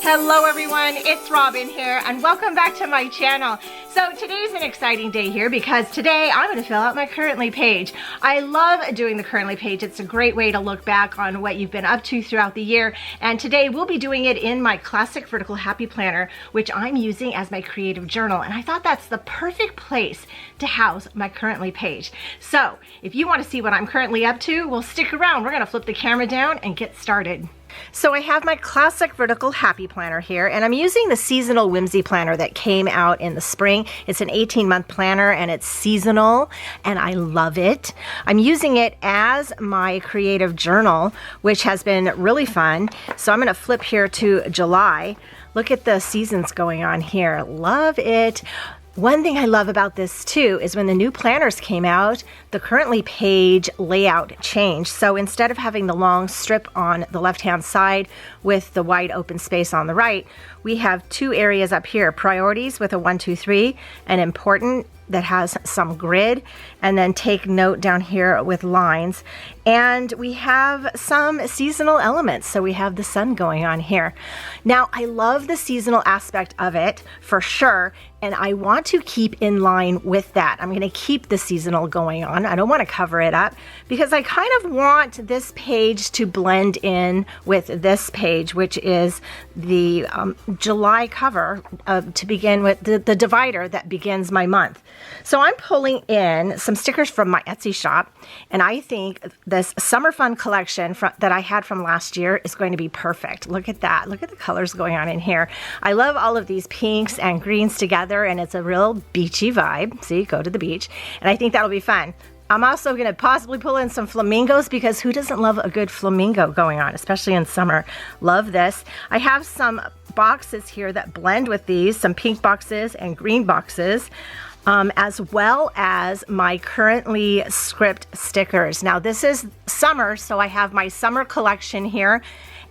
Hello everyone, it's Robin here and welcome back to my channel. So today's an exciting day here because today I'm going to fill out my currently page. I love doing the currently page. It's a great way to look back on what you've been up to throughout the year, and today we'll be doing it in my classic vertical happy planner, which I'm using as my creative journal, and I thought that's the perfect place to house my currently page. So if you want to see what I'm currently up to, well, stick around. We're going to flip the camera down and get started. So I have my classic vertical happy planner here, and I'm using the Seasonal Whimsy planner that came out in the spring. It's an 18-month planner and it's seasonal and I love it. I'm using it as my creative journal, which has been really fun. So I'm going to flip here to July. Look at the seasons going on here. Love it. One thing I love about this too is when the new planners came out, the currently page layout changed. So instead of having the long strip on the left-hand side with the wide open space on the right, we have two areas up here, priorities with a 1, 2, 3, and important that has some grid, and then take note down here with lines. And we have some seasonal elements. So we have the sun going on here. Now, I love the seasonal aspect of it for sure, and I want to keep in line with that. I'm going to keep the seasonal going on. I don't want to cover it up because I kind of want this page to blend in with this page, which is the July cover to begin with, the divider that begins my month. So I'm pulling in some stickers from my Etsy shop, and I think this summer fun collection that I had from last year is going to be perfect. Look at that. Look at the colors going on in here. I love all of these pinks and greens together, and it's a real beachy vibe. See, go to the beach, and I think that'll be fun. I'm also going to possibly pull in some flamingos because who doesn't love a good flamingo going on, especially in summer? Love this. I have some boxes here that blend with these, some pink boxes and green boxes. As well as my currently script stickers. Now this is summer, so I have my summer collection here,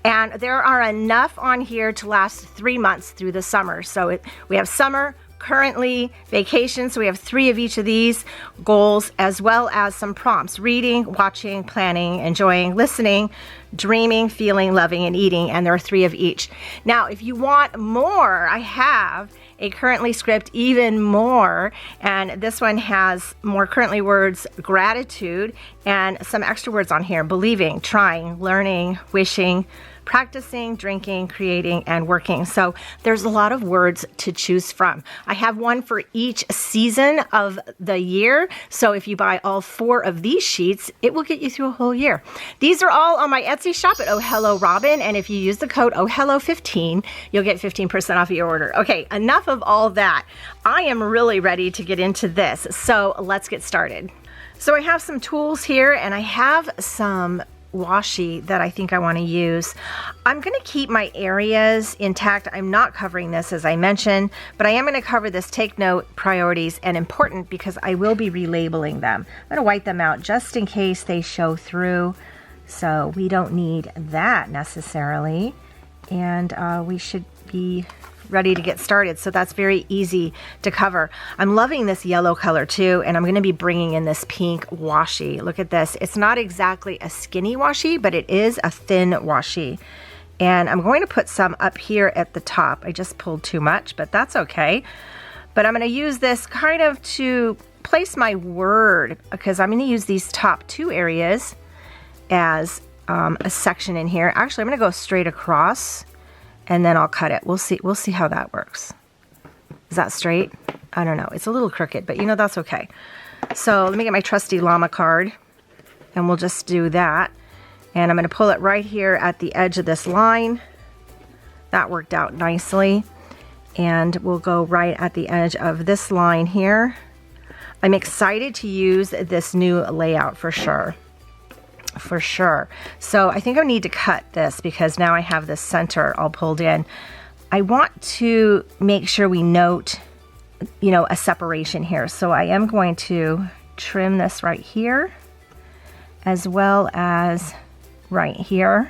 and there are enough on here to last 3 months through the summer. So we have summer, currently, vacation, so we have 3 of each of these goals, as well as some prompts: reading, watching, planning, enjoying, listening, dreaming, feeling, loving, and eating, and there are 3 of each. Now, if you want more, I have a currently script even more, and this one has more currently words: gratitude, and some extra words on here: believing, trying, learning, wishing, practicing, drinking, creating, and working. So there's a lot of words to choose from. I have one for each season of the year. So if you buy all 4 of these sheets, it will get you through a whole year. These are all on my Etsy shop at ohelloRobin, and if you use the code ohello15, you'll get 15% off your order. Okay, enough of all that. I am really ready to get into this. So let's get started. So I have some tools here, and I have some washi that I think I want to use. I'm going to keep my areas intact. I'm not covering this, as I mentioned, but I am going to cover this take note, priorities, and important because I will be relabeling them. I'm going to white them out just in case they show through, so we don't need that necessarily, and we should be ready to get started. So that's very easy to cover. I'm loving this yellow color too, and I'm going to be bringing in this pink washi. Look at this. It's not exactly a skinny washi, but it is a thin washi. And I'm going to put some up here at the top. I just pulled too much, but that's okay. But I'm going to use this kind of to place my word, because I'm going to use these top 2 areas as a section in here. Actually, I'm going to go straight across, and then I'll cut it. We'll see how that works. Is that straight? I don't know. It's a little crooked, but you know, that's okay. So let me get my trusty llama card, and we'll just do that. And I'm going to pull it right here at the edge of this line. That worked out nicely. And we'll go right at the edge of this line here. I'm excited to use this new layout for sure. For sure. So I think I need to cut this because now I have this center all pulled in. I want to make sure we note, you know, a separation here. So I am going to trim this right here as well as right here.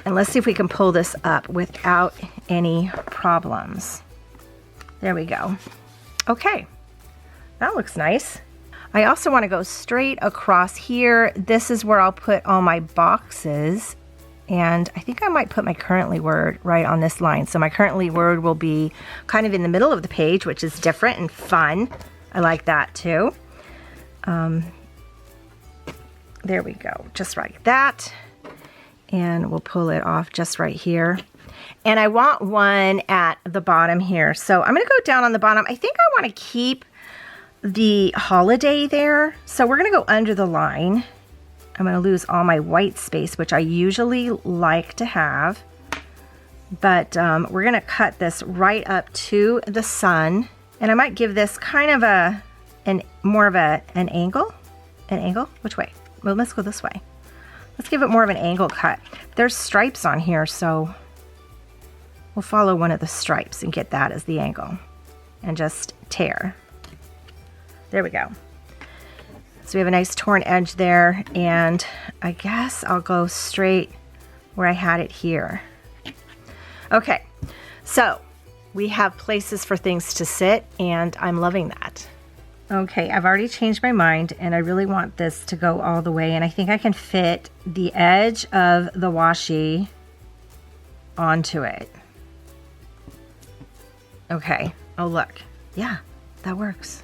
And let's see if we can pull this up without any problems. There we go. Okay, that looks nice. I also want to go straight across here. This is where I'll put all my boxes And I think I might put my currently word right on this line. So my currently word will be kind of in the middle of the page, which is different and fun. I like that too. There we go, just like that. And we'll pull it off just right here. And I want one at the bottom here. So I'm gonna go down on the bottom. I think I wanna keep the holiday there. So we're gonna go under the line. I'm going to lose all my white space, which I usually like to have. But we're going to cut this right up to the sun. And I might give this kind of more of an angle. An angle? Which way? Well, let's go this way. Let's give it more of an angle cut. There's stripes on here, so we'll follow one of the stripes and get that as the angle. And just tear. There we go. So we have a nice torn edge there, and I guess I'll go straight where I had it here. Okay, so we have places for things to sit, and I'm loving that. Okay, I've already changed my mind, and I really want this to go all the way, and I think I can fit the edge of the washi onto it. Okay, oh look, yeah, that works.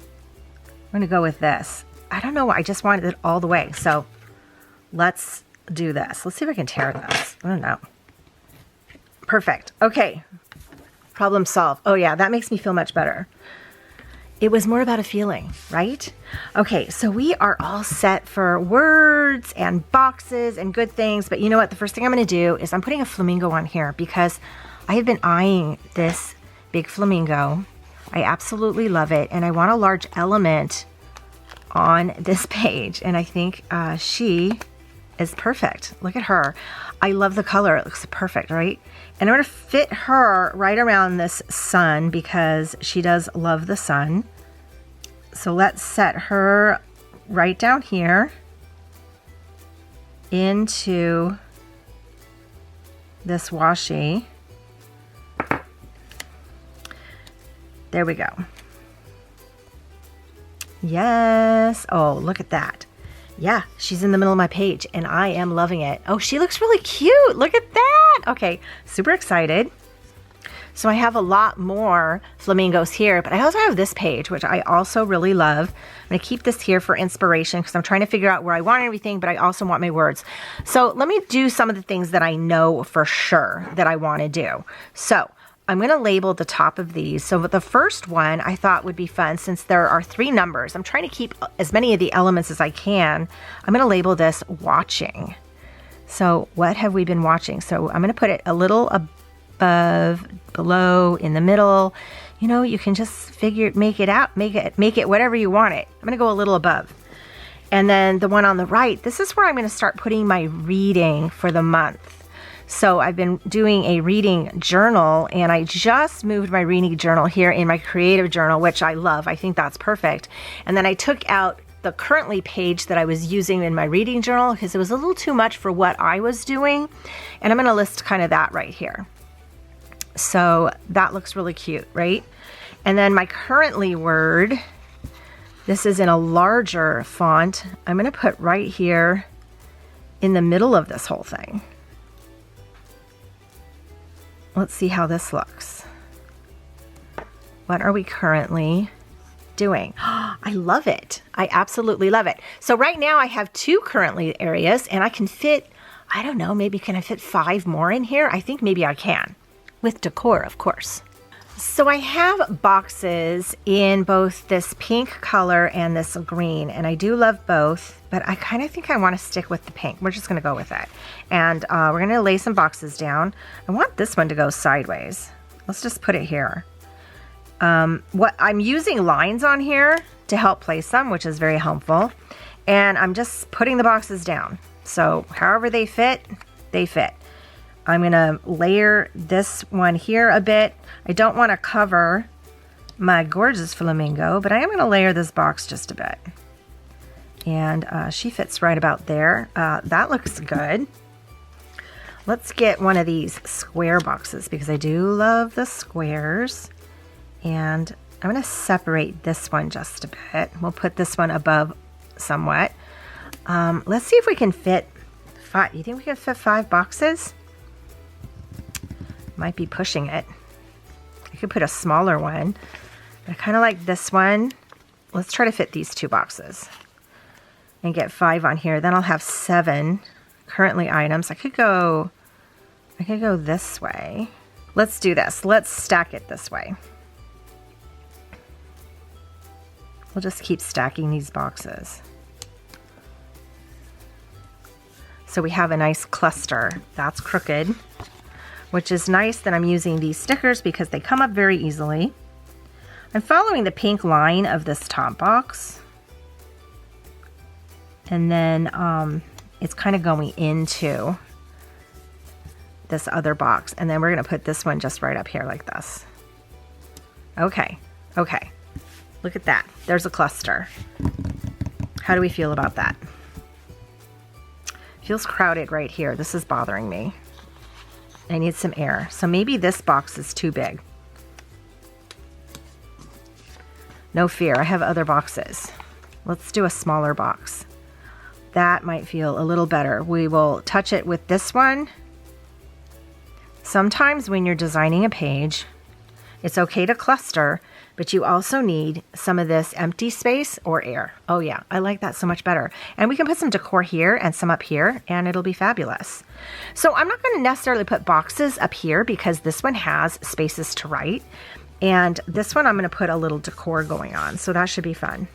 I'm gonna go with this. I don't know, I just wanted it all the way. So let's do this. Let's see if I can tear this. I don't know. Perfect. Okay. Problem solved. Oh yeah, that makes me feel much better. It was more about a feeling, right? Okay, so we are all set for words and boxes and good things. But you know what? The first thing I'm going to do is I'm putting a flamingo on here because I have been eyeing this big flamingo. I absolutely love it. And I want a large element on this page, and I think she is perfect. Look at her. I love the color. It looks perfect, right? And I'm going to fit her right around this sun because she does love the sun. So let's set her right down here into this washi. There we go. Yes. Oh, look at that. Yeah, she's in the middle of my page and I am loving it. Oh, she looks really cute. Look at that. Okay, super excited. So I have a lot more flamingos here, but I also have this page, which I also really love. I'm going to keep this here for inspiration because I'm trying to figure out where I want everything, but I also want my words. So let me do some of the things that I know for sure that I want to do. So I'm going to label the top of these. So the first one I thought would be fun since there are 3 numbers. I'm trying to keep as many of the elements as I can. I'm going to label this watching. So what have we been watching? So I'm going to put it a little above, below, in the middle. You know, you can just make it whatever you want it. I'm going to go a little above. And then the one on the right, this is where I'm going to start putting my reading for the month. So I've been doing a reading journal, and I just moved my reading journal here in my creative journal, which I love. I think that's perfect. And then I took out the currently page that I was using in my reading journal because it was a little too much for what I was doing. And I'm going to list kind of that right here. So that looks really cute, right? And then my currently word, this is in a larger font. I'm going to put right here in the middle of this whole thing. Let's see how this looks. What are we currently doing? I love it. I absolutely love it. So right now I have 2 currently areas, and I can fit, I don't know, maybe can I fit 5 more in here? I think maybe I can, with decor, of course. So I have boxes in both this pink color and this green, and I do love both, but I kind of think I want to stick with the pink. We're just going to go with that. And we're going to lay some boxes down. I want this one to go sideways. Let's just put it here. What I'm using lines on here to help place them, which is very helpful. And I'm just putting the boxes down. So however they fit, they fit. I'm going to layer this one here a bit. I don't want to cover my gorgeous flamingo, but I am going to layer this box just a bit. And she fits right about there. That looks good. Let's get one of these square boxes because I do love the squares. And I'm going to separate this one just a bit. We'll put this one above somewhat. Let's see if we can fit 5. You think we can fit 5 boxes? Might be pushing it. I could put a smaller one. I kind of like this one. Let's try to fit these 2 boxes and get 5 on here. Then I'll have 7 currently items. I could go this way. Let's do this. Let's stack it this way. We'll just keep stacking these boxes. So we have a nice cluster. That's crooked, which is nice that I'm using these stickers because they come up very easily. I'm following the pink line of this top box. And then it's kind of going into this other box. And then we're going to put this one just right up here like this. Okay, okay. Look at that. There's a cluster. How do we feel about that? Feels crowded right here. This is bothering me. I need some air. So maybe this box is too big. No fear, I have other boxes. Let's do a smaller box. That might feel a little better. We will touch it with this one. Sometimes when you're designing a page, it's okay to cluster, but you also need some of this empty space or air. Oh yeah, I like that so much better. And we can put some decor here and some up here, and it'll be fabulous. So I'm not going to necessarily put boxes up here because this one has spaces to write. And this one I'm going to put a little decor going on, so that should be fun.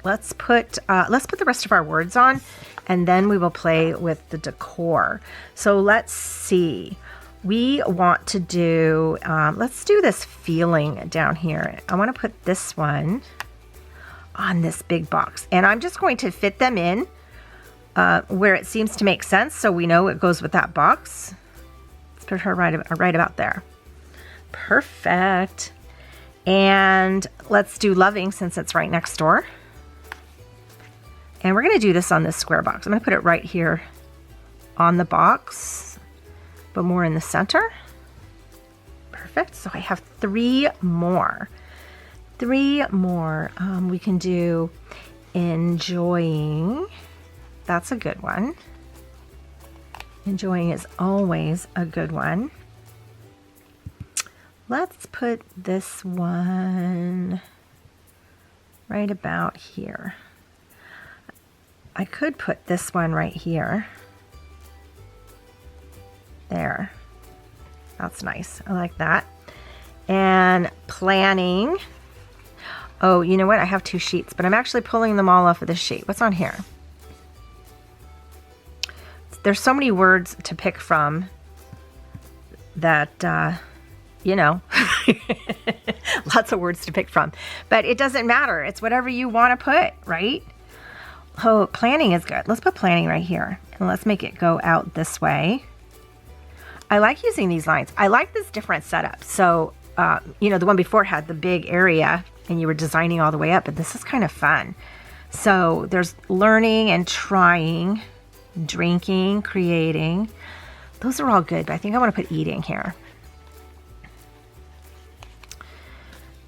Let's put the rest of our words on, and then we will play with the decor. So let's see. We want to do, let's do this feeling down here. I want to put this one on this big box, and I'm just going to fit them in where it seems to make sense, so we know it goes with that box. Let's put her right about there. Perfect. And let's do loving since it's right next door. And we're going to do this on this square box. I'm going to put it right here on the box, but more in the center. Perfect. So I have 3 more. 3 more. We can do enjoying. That's a good one. Enjoying is always a good one. Let's put this one right about here. I could put this one right here. There. That's nice. I like that. And planning. Oh, you know what? I have 2 sheets, but I'm actually pulling them all off of this sheet. What's on here? There's so many words to pick from that, you know, lots of words to pick from, but it doesn't matter. It's whatever you want to put, right? Oh, planning is good. Let's put planning right here, and let's make it go out this way. I like using these lines. I like this different setup. So, you know, the one before had the big area and you were designing all the way up, but this is kind of fun. So there's learning and trying, drinking, creating. Those are all good, but I think I want to put eating here.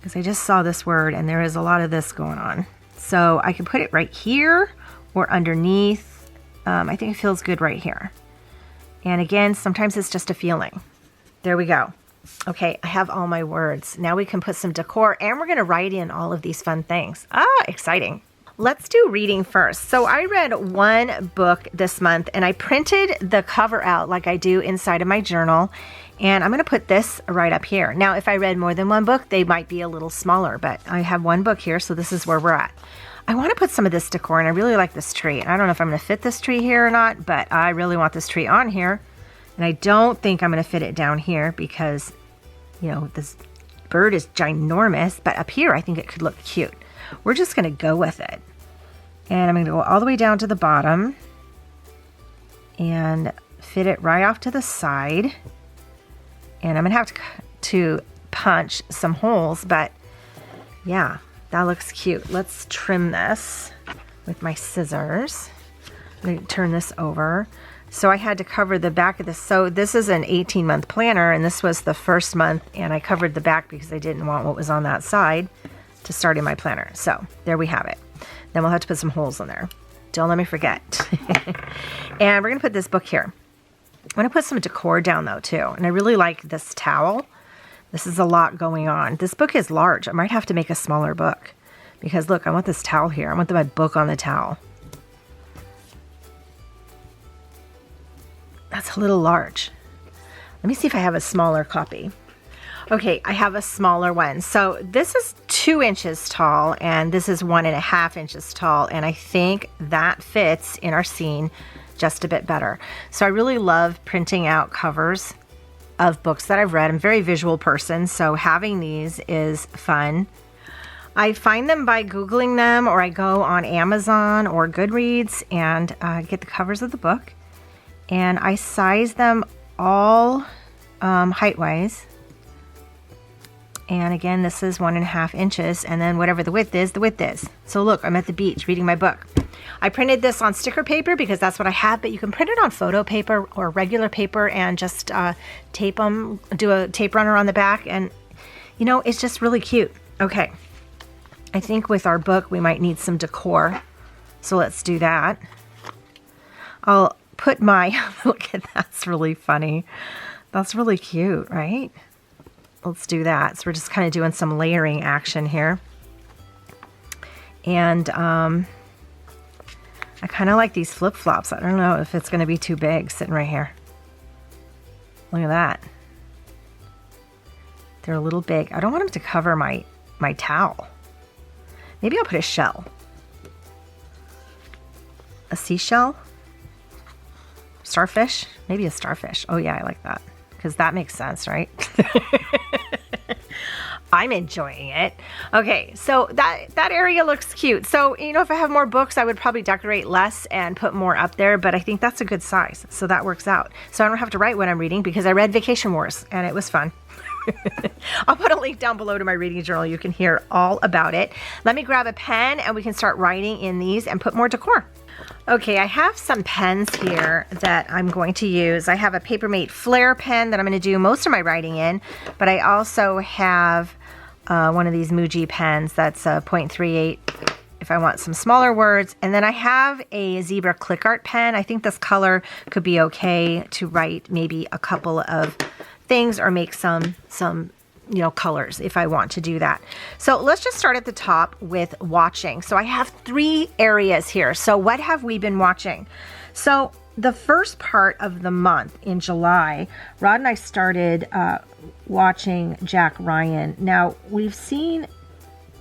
Because I just saw this word and there is a lot of this going on. So I can put it right here or underneath. I think it feels good right here. And again, sometimes it's just a feeling. There we go. Okay, I have all my words. Now we can put some decor, and we're going to write in all of these fun things. Ah, exciting. Let's do reading first. So I read 1 book this month, and I printed the cover out like I do inside of my journal. And I'm going to put this right up here. Now, if I read more than 1 book, they might be a little smaller, but I have 1 book here, so this is where we're at. I want to put some of this decor, and I really like this tree. And I don't know if I'm going to fit this tree here or not, but I really want this tree on here. And I don't think I'm going to fit it down here because, you know, this bird is ginormous, but up here I think it could look cute. We're just going to go with it. And I'm going to go all the way down to the bottom and fit it right off to the side. And I'm going to have to punch some holes, but yeah, that looks cute. Let's trim this with my scissors. I'm going to turn this over. So I had to cover the back of this. So this is an 18-month planner, and this was the first month, and I covered the back because I didn't want what was on that side to start in my planner. So there we have it. Then we'll have to put some holes in there. Don't let me forget. And we're going to put this book here. I'm going to put some decor down though too. And I really like this towel. This is a lot going on. This book is large. I might have to make a smaller book because look, I want this towel here. I want my book on the towel. That's a little large. Let me see if I have a smaller copy. Okay, I have a smaller one. So this is 2 inches tall and this is 1.5 inches tall. And I think that fits in our scene just a bit better. So I really love printing out covers of books that I've read. I'm a very visual person, so having these is fun. I find them by Googling them, or I go on Amazon or Goodreads and get the covers of the book. And I size them all height-wise. And again, this is 1.5 inches, and then whatever the width is, the width is. So look, I'm at the beach reading my book. I printed this on sticker paper because that's what I have, but you can print it on photo paper or regular paper and just tape them, do a tape runner on the back, and you know, it's just really cute. Okay, I think with our book we might need some decor, so let's do that. I'll put my, look at that's really funny. That's really cute, right? Let's do that. So we're just kind of doing some layering action here. And I kind of like these flip-flops. I don't know if it's going to be too big sitting right here. Look at that. They're a little big. I don't want them to cover my towel. Maybe I'll put a shell. A seashell? Starfish? Maybe a starfish. Oh yeah, I like that. Because that makes sense, right? I'm enjoying it. Okay, so that area looks cute. So, you know, if I have more books, I would probably decorate less and put more up there, but I think that's a good size. So that works out. So I don't have to write what I'm reading because I read Vacation Wars and it was fun. I'll put a link down below to my reading journal. You can hear all about it. Let me grab a pen and we can start writing in these and put more decor. Okay, I have some pens here that I'm going to use. I have a Papermate Flair pen that I'm going to do most of my writing in, but I also have one of these Muji pens that's a 0.38 if I want some smaller words. And then I have a Zebra Click Art pen. I think this color could be okay to write maybe a couple of things or make some you know, colors if I want to do that. So let's just start at the top with watching. So I have 3 areas here. So what have we been watching? So the first part of the month in July, Rod and I started watching Jack Ryan. Now we've seen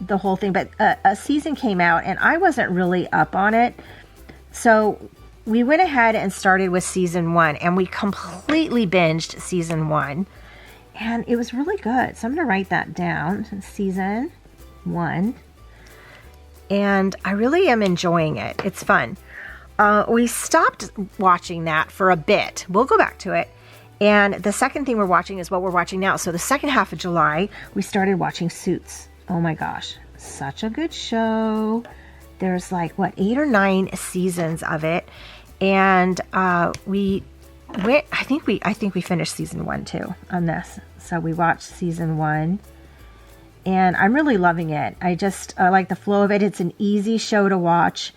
the whole thing, but a season came out and I wasn't really up on it. So we went ahead and started with season 1 and we completely binged season 1. And it was really good. So I'm going to write that down. Season 1. And I really am enjoying it. It's fun. We stopped watching that for a bit. We'll go back to it. And the second thing we're watching is what we're watching now. So the second half of July, we started watching Suits. Oh my gosh. Such a good show. There's like, what, 8 or 9 seasons of it. And we went, I think we finished season 1 too on this. So we watched season 1 and I'm really loving it. I just like the flow of it. It's an easy show to watch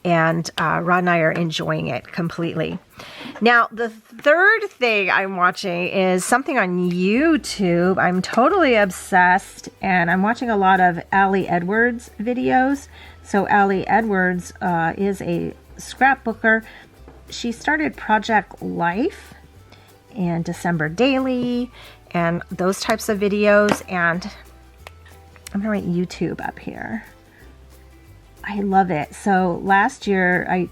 and Rod and I are enjoying it completely. Now, the third thing I'm watching is something on YouTube. I'm totally obsessed and I'm watching a lot of Allie Edwards videos. So Allie Edwards is a scrapbooker. She started Project Life and December Daily and those types of videos. And I'm gonna write YouTube up here. I love it. So last year I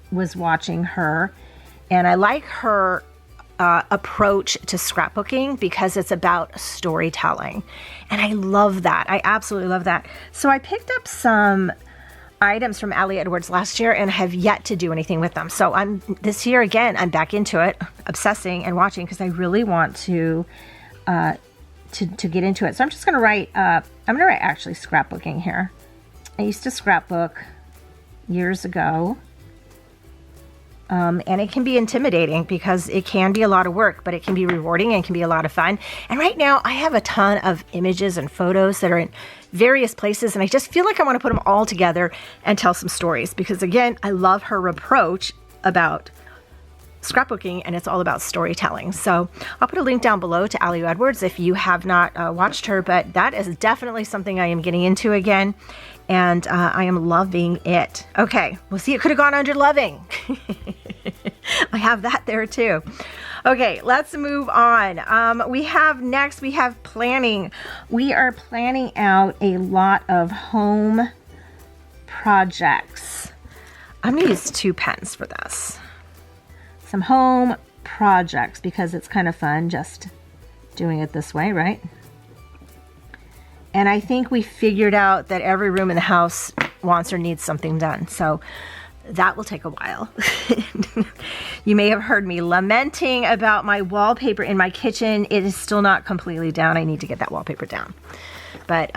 was watching her and I like her approach to scrapbooking because it's about storytelling. And I love that. I absolutely love that. So I picked up some items from Allie Edwards last year and have yet to do anything with them. So this year again, I'm back into it, obsessing and watching because I really want to get into it. So I'm just going to write, I'm going to write actually scrapbooking here. I used to scrapbook years ago. And it can be intimidating because it can be a lot of work, but it can be rewarding and can be a lot of fun. And right now I have a ton of images and photos that are in various places. And I just feel like I want to put them all together and tell some stories because again, I love her approach about scrapbooking, and it's all about storytelling. So I'll put a link down below to Allie Edwards if you have not watched her, but that is definitely something I am getting into again, and I am loving it. Okay, well, see, it could have gone under loving. I have that there too. Okay, let's move on. We have planning. We are planning out a lot of home projects. I'm gonna use 2 pens for this. Some home projects, because it's kind of fun just doing it this way, right? And I think we figured out that every room in the house wants or needs something done. So that will take a while. You may have heard me lamenting about my wallpaper in my kitchen. It is still not completely down. I need to get that wallpaper down. But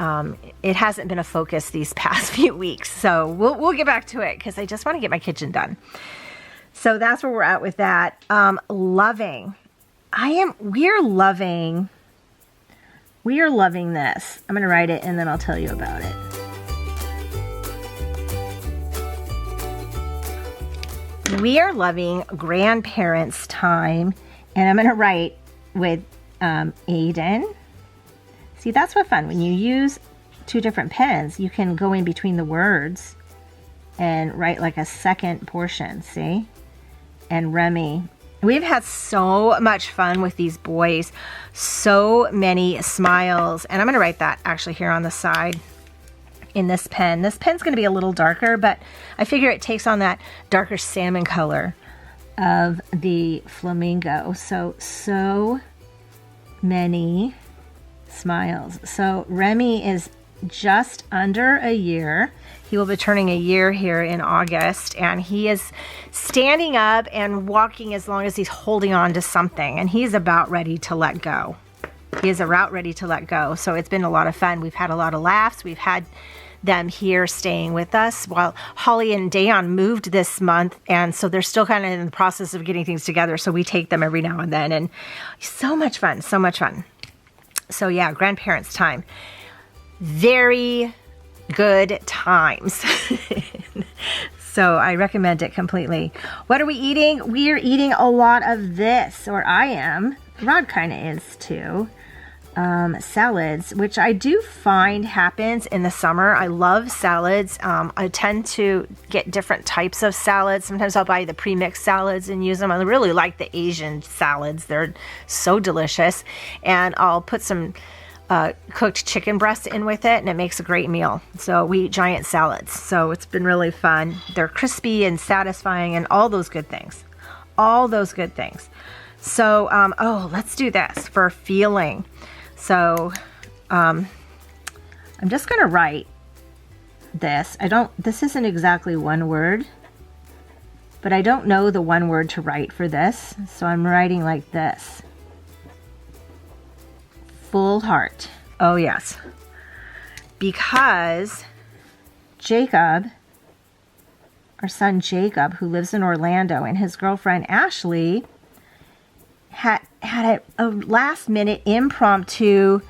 it hasn't been a focus these past few weeks. So we'll get back to it because I just want to get my kitchen done. So that's where we're at with that. Loving. We are loving this. I'm going to write it and then I'll tell you about it. We are loving grandparents' time, and I'm going to write with Aiden. See, that's what fun. When you use 2 different pens, you can go in between the words and write like a second portion, see? And Remy. We've had so much fun with these boys. So many smiles. And I'm going to write that actually here on the side in this pen. This pen's going to be a little darker, but I figure it takes on that darker salmon color of the flamingo. So many smiles. So Remy is just under a year. He will be turning a year here in August, and he is standing up and walking as long as he's holding on to something, and he's about ready to let go. He is about ready to let go. So it's been a lot of fun. We've had a lot of laughs. We've had them here staying with us while Holly and Dayon moved this month, and so they're still kind of in the process of getting things together, so we take them every now and then, and so much fun. So yeah, grandparents' time. Very good times. So I recommend it completely. What are we eating? We are eating a lot of this, or I am. Rod kind of is too. Salads, which I do find happens in the summer. I love salads. I tend to get different types of salads. Sometimes I'll buy the pre-mixed salads and use them. I really like the Asian salads. They're so delicious. And I'll put some cooked chicken breast in with it, and it makes a great meal. So we eat giant salads. So it's been really fun. They're crispy and satisfying and all those good things. All those good things. So, oh, let's do this for feeling. So, I'm just going to write this. This isn't exactly one word, but I don't know the one word to write for this. So I'm writing like this. Full heart. Oh, yes. Because Jacob, our son Jacob, who lives in Orlando, and his girlfriend Ashley had a last minute impromptu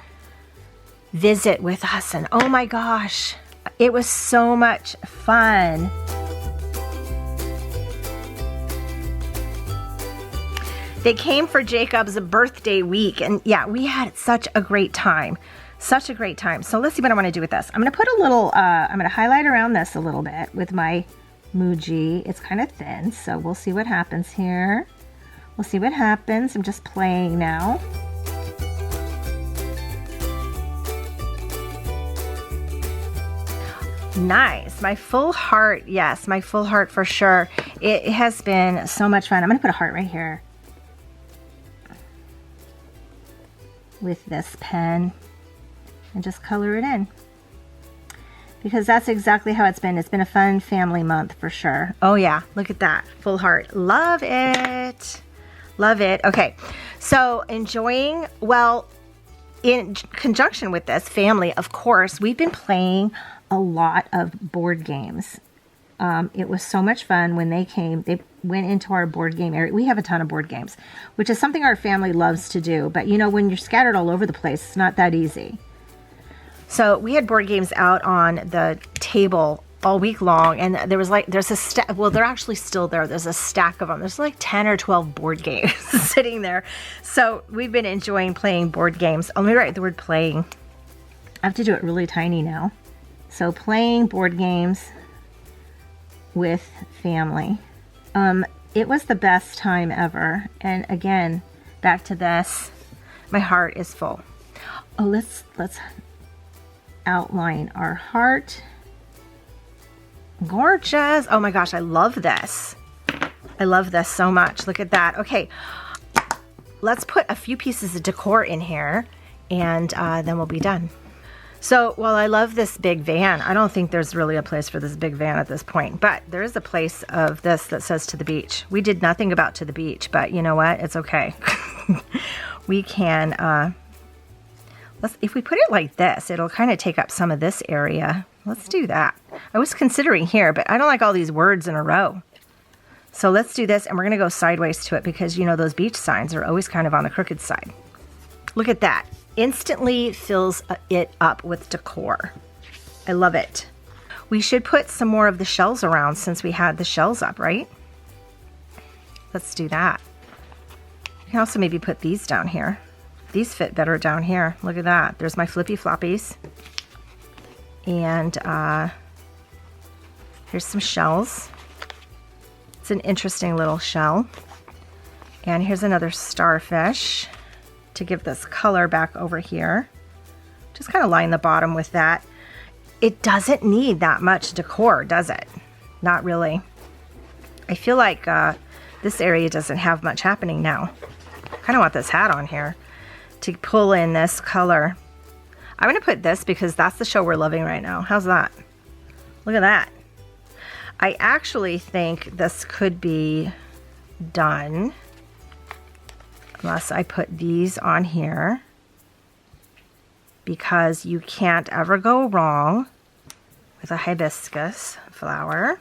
visit with us, and oh my gosh, it was so much fun. They came for Jacob's birthday week, and yeah, we had such a great time. Such a great time. So let's see what I want to do with this. I'm going to put a little, I'm going to highlight around this a little bit with my Muji. It's kind of thin, so we'll see what happens here. We'll see what happens. I'm just playing now. Nice. My full heart. Yes, my full heart for sure. It has been so much fun. I'm going to put a heart right here with this pen and just color it in, because that's exactly how it's been. It's been a fun family month for sure. Oh yeah, look at that. Full heart. Love it. Love it. Okay, so enjoying, well, in conjunction with this family, of course, we've been playing a lot of board games. It was so much fun when they came. They went into our board game area. We have a ton of board games, which is something our family loves to do. But you know, when you're scattered all over the place, it's not that easy. So we had board games out on the table all week long, and there's a stack, well, they're actually still there. There's a stack of them. There's like 10 or 12 board games sitting there. So we've been enjoying playing board games. Let me write the word playing. I have to do it really tiny now. So playing board games with family. It was the best time ever. And again, back to this, my heart is full. Oh, let's outline our heart. Gorgeous. Oh my gosh, I love this. I love this so much. Look at that. Okay, let's put a few pieces of decor in here, and then we'll be done. So while I love this big van, I don't think there's really a place for this big van at this point, but there is a place of this that says to the beach. We did nothing about to the beach, but you know what? It's okay. We can, if we put it like this, it'll kind of take up some of this area. Let's do that. I was considering here, but I don't like all these words in a row. So let's do this, and we're gonna go sideways to it because you know those beach signs are always kind of on the crooked side. Look at that. Instantly fills it up with decor. I love it. We should put some more of the shells around since we had the shells up, right? Let's do that. You can also maybe put these down here. These fit better down here. Look at that. There's my flippy floppies. And here's some shells. It's an interesting little shell. And here's another starfish to give this color back over here. Just kind of line the bottom with that. It doesn't need that much decor, does it? Not really. I feel like this area doesn't have much happening now. Kind of want this hat on here to pull in this color. I'm going to put this because that's the show we're loving right now. How's that? Look at that. I actually think this could be done unless I put these on here, because you can't ever go wrong with a hibiscus flower.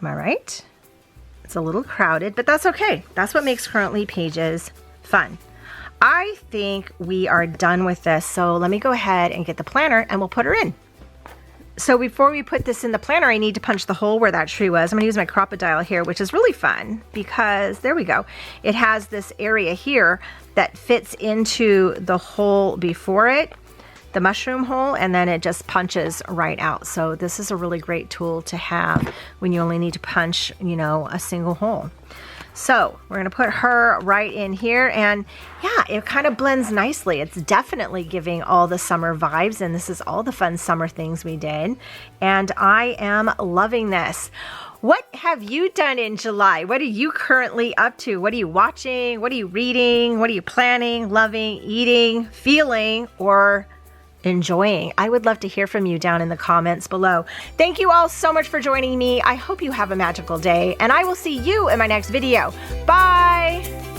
Am I right? It's a little crowded, but that's okay. That's what makes Currently Pages fun. I think we are done with this, so let me go ahead and get the planner and we'll put her in. So before we put this in the planner, I need to punch the hole where that tree was. I'm gonna use my Crop-A-Dile here, which is really fun because, there we go. It has this area here that fits into the hole before it, the mushroom hole, and then it just punches right out. So this is a really great tool to have when you only need to punch, you know, a single hole. So we're gonna put her right in here, and yeah, it kind of blends nicely. It's definitely giving all the summer vibes, and this is all the fun summer things we did, and I am loving this. What have you done in July? What are you currently up to? What are you watching? What are you reading? What are you planning, loving, eating, feeling, or enjoying? I would love to hear from you down in the comments below. Thank you all so much for joining me. I hope you have a magical day, and I will see you in my next video. Bye!